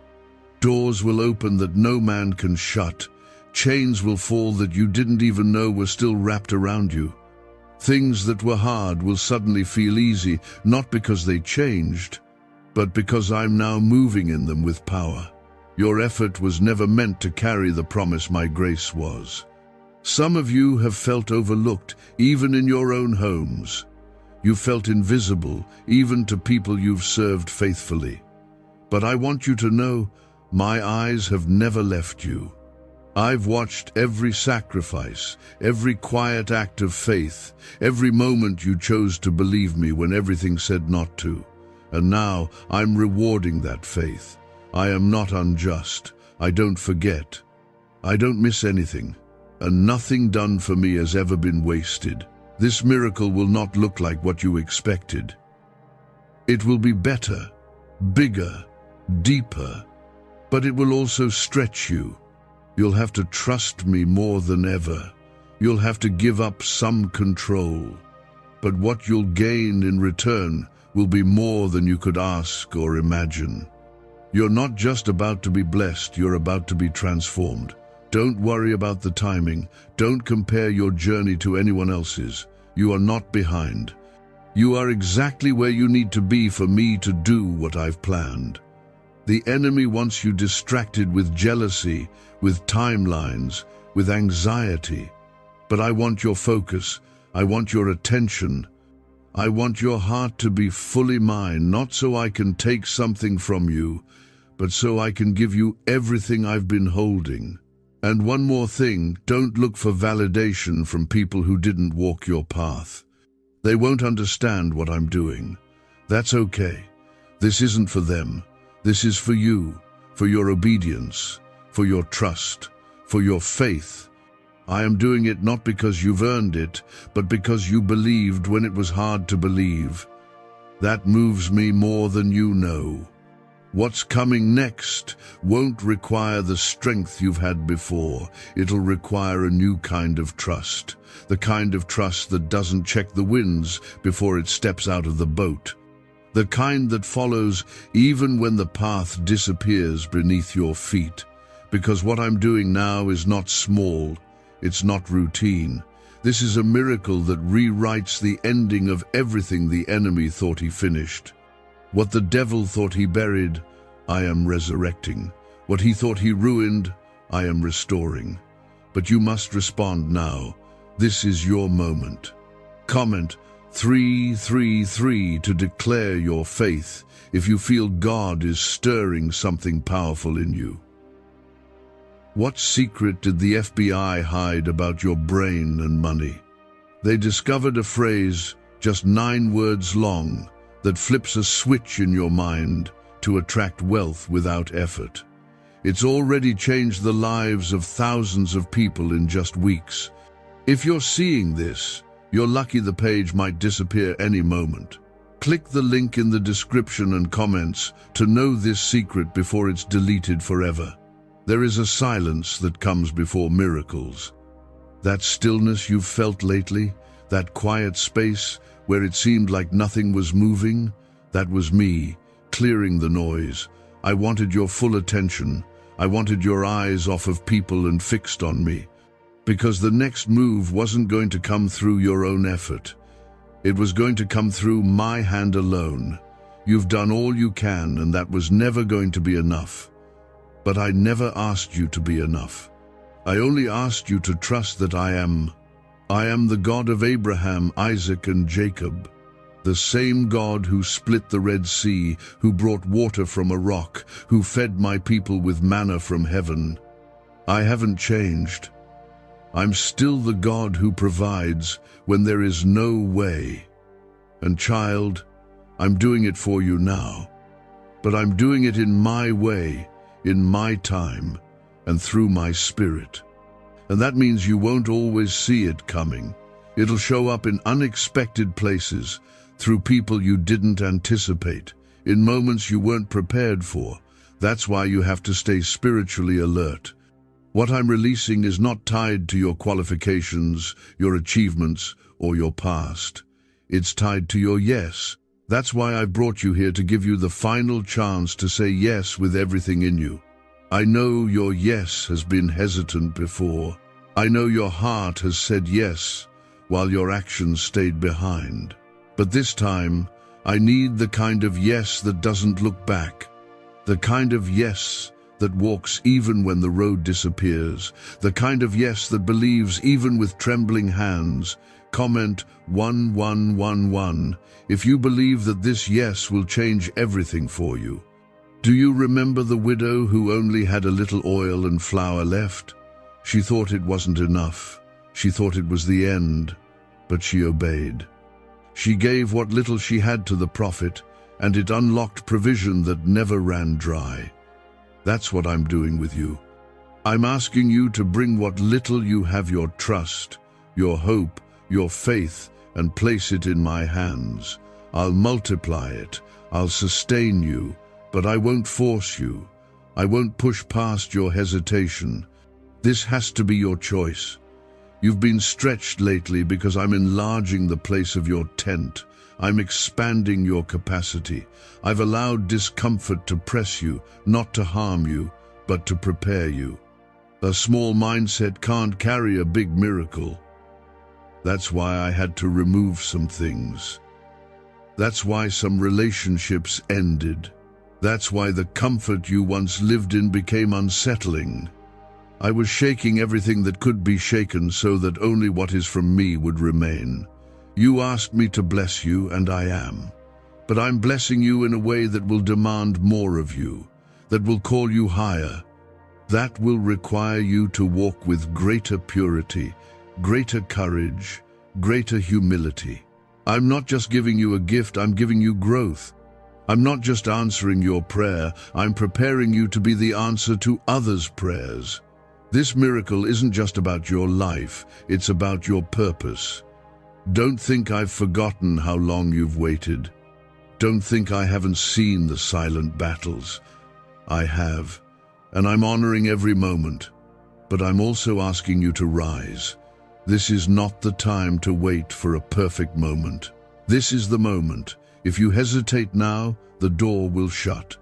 S1: Doors will open that no man can shut. Chains will fall that you didn't even know were still wrapped around you. Things that were hard will suddenly feel easy, not because they changed, but because I'm now moving in them with power. Your effort was never meant to carry the promise my grace was. Some of you have felt overlooked, even in your own homes. You felt invisible, even to people you've served faithfully. But I want you to know, my eyes have never left you. I've watched every sacrifice, every quiet act of faith, every moment you chose to believe me when everything said not to. And now I'm rewarding that faith. I am not unjust. I don't forget. I don't miss anything. And nothing done for me has ever been wasted. This miracle will not look like what you expected. It will be better, bigger, deeper, but it will also stretch you. You'll have to trust me more than ever. You'll have to give up some control. But what you'll gain in return will be more than you could ask or imagine. You're not just about to be blessed, you're about to be transformed. Don't worry about the timing. Don't compare your journey to anyone else's. You are not behind. You are exactly where you need to be for me to do what I've planned. The enemy wants you distracted with jealousy, with timelines, with anxiety. But I want your focus. I want your attention. I want your heart to be fully mine, not so I can take something from you, but so I can give you everything I've been holding. And one more thing, don't look for validation from people who didn't walk your path. They won't understand what I'm doing. That's okay. This isn't for them. This is for you, for your obedience, for your trust, for your faith. I am doing it not because you've earned it, but because you believed when it was hard to believe. That moves me more than you know. What's coming next won't require the strength you've had before. It'll require a new kind of trust. The kind of trust that doesn't check the winds before it steps out of the boat. The kind that follows even when the path disappears beneath your feet. Because what I'm doing now is not small. It's not routine. This is a miracle that rewrites the ending of everything the enemy thought he finished. What the devil thought he buried, I am resurrecting. What he thought he ruined, I am restoring. But you must respond now. This is your moment. Comment 333 to declare your faith if you feel God is stirring something powerful in you. What secret did the FBI hide about your brain and money? They discovered a phrase, just 9 words long, that flips a switch in your mind to attract wealth without effort. It's already changed the lives of thousands of people in just weeks. If you're seeing this, you're lucky. The page might disappear any moment. Click the link in the description and comments to know this secret before it's deleted forever. There is a silence that comes before miracles. That stillness you've felt lately, that quiet space where it seemed like nothing was moving, that was me, clearing the noise. I wanted your full attention. I wanted your eyes off of people and fixed on me. Because the next move wasn't going to come through your own effort. It was going to come through my hand alone. You've done all you can, and that was never going to be enough. But I never asked you to be enough. I only asked you to trust that I am the God of Abraham, Isaac, and Jacob. The same God who split the Red Sea, who brought water from a rock, who fed my people with manna from heaven. I haven't changed. I'm still the God who provides when there is no way. And child, I'm doing it for you now. But I'm doing it in my way, in my time, and through my spirit. And that means you won't always see it coming. It'll show up in unexpected places, through people you didn't anticipate, in moments you weren't prepared for. That's why you have to stay spiritually alert. What I'm releasing is not tied to your qualifications, your achievements, or your past. It's tied to your yes. That's why I've brought you here, to give you the final chance to say yes with everything in you. I know your yes has been hesitant before. I know your heart has said yes while your actions stayed behind. But this time, I need the kind of yes that doesn't look back. The kind of yes that walks even when the road disappears. The kind of yes that believes even with trembling hands. Comment 1111 if you believe that this yes will change everything for you. Do you remember the widow who only had a little oil and flour left? She thought it wasn't enough. She thought it was the end, but she obeyed. She gave what little she had to the prophet, and it unlocked provision that never ran dry. That's what I'm doing with you. I'm asking you to bring what little you have, your trust, your hope, your faith, and place it in my hands. I'll multiply it. I'll sustain you, but I won't force you. I won't push past your hesitation. This has to be your choice. You've been stretched lately because I'm enlarging the place of your tent. I'm expanding your capacity. I've allowed discomfort to press you, not to harm you, but to prepare you. A small mindset can't carry a big miracle. That's why I had to remove some things. That's why some relationships ended. That's why the comfort you once lived in became unsettling. I was shaking everything that could be shaken so that only what is from me would remain. You asked me to bless you, and I am. But I'm blessing you in a way that will demand more of you, that will call you higher. That will require you to walk with greater purity, greater courage, greater humility. I'm not just giving you a gift, I'm giving you growth. I'm not just answering your prayer, I'm preparing you to be the answer to others' prayers. This miracle isn't just about your life, it's about your purpose. Don't think I've forgotten how long you've waited. Don't think I haven't seen the silent battles. I have, and I'm honoring every moment. But I'm also asking you to rise. This is not the time to wait for a perfect moment. This is the moment. If you hesitate now, the door will shut.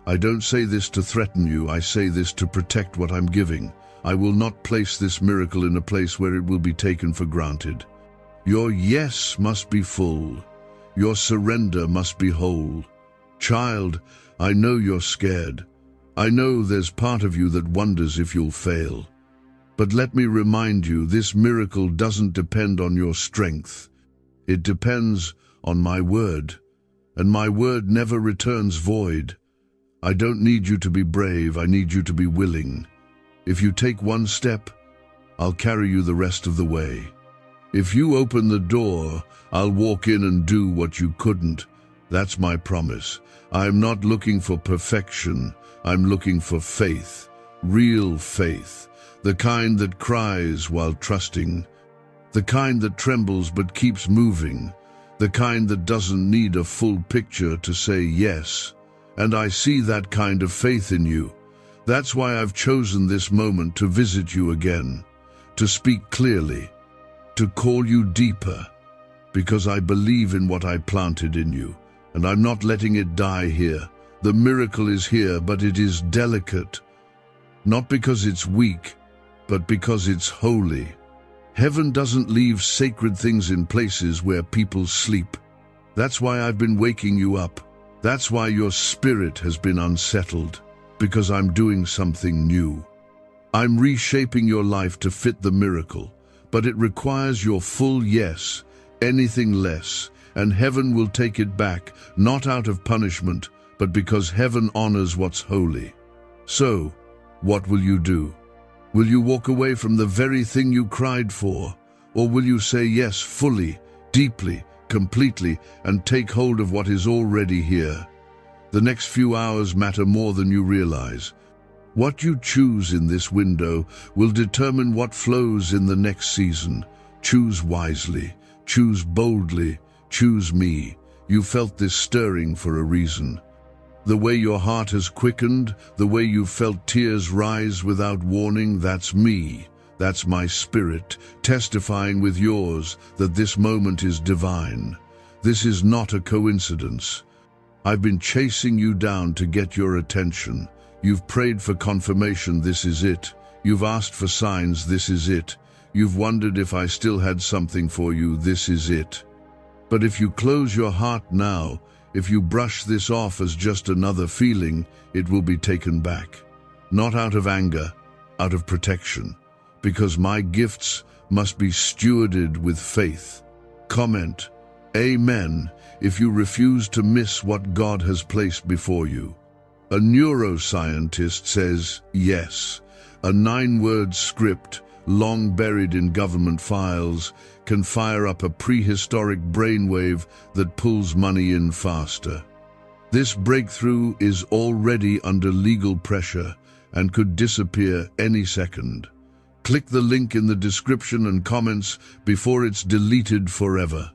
S1: I don't say this to threaten you, I say this to protect what I'm giving. I will not place this miracle in a place where it will be taken for granted. Your yes must be full. Your surrender must be whole. Child, I know you're scared. I know there's part of you that wonders if you'll fail. But let me remind you, this miracle doesn't depend on your strength. It depends on my word, and my word never returns void. I don't need you to be brave, I need you to be willing. If you take one step, I'll carry you the rest of the way. If you open the door, I'll walk in and do what you couldn't. That's my promise. I'm not looking for perfection, I'm looking for faith, real faith. The kind that cries while trusting, the kind that trembles but keeps moving, the kind that doesn't need a full picture to say yes. And I see that kind of faith in you. That's why I've chosen this moment to visit you again, to speak clearly, to call you deeper, because I believe in what I planted in you, and I'm not letting it die here. The miracle is here, but it is delicate, not because it's weak, but because it's holy. Heaven doesn't leave sacred things in places where people sleep. That's why I've been waking you up. That's why your spirit has been unsettled, because I'm doing something new. I'm reshaping your life to fit the miracle, but it requires your full yes, anything less, and heaven will take it back, not out of punishment, but because heaven honors what's holy. So, what will you do? Will you walk away from the very thing you cried for? Or will you say yes fully, deeply, completely, and take hold of what is already here? The next few hours matter more than you realize. What you choose in this window will determine what flows in the next season. Choose wisely, choose boldly, choose me. You felt this stirring for a reason. The way your heart has quickened, the way you've felt tears rise without warning, that's me. That's my spirit, testifying with yours that this moment is divine. This is not a coincidence. I've been chasing you down to get your attention. You've prayed for confirmation, this is it. You've asked for signs, this is it. You've wondered if I still had something for you, this is it. But if you close your heart now, if you brush this off as just another feeling, it will be taken back. Not out of anger, out of protection. Because my gifts must be stewarded with faith. Comment, Amen, if you refuse to miss what God has placed before you. A neuroscientist says yes. A 9-word script, long buried in government files, can fire up a prehistoric brainwave that pulls money in faster. This breakthrough is already under legal pressure and could disappear any second. Click the link in the description and comments before it's deleted forever.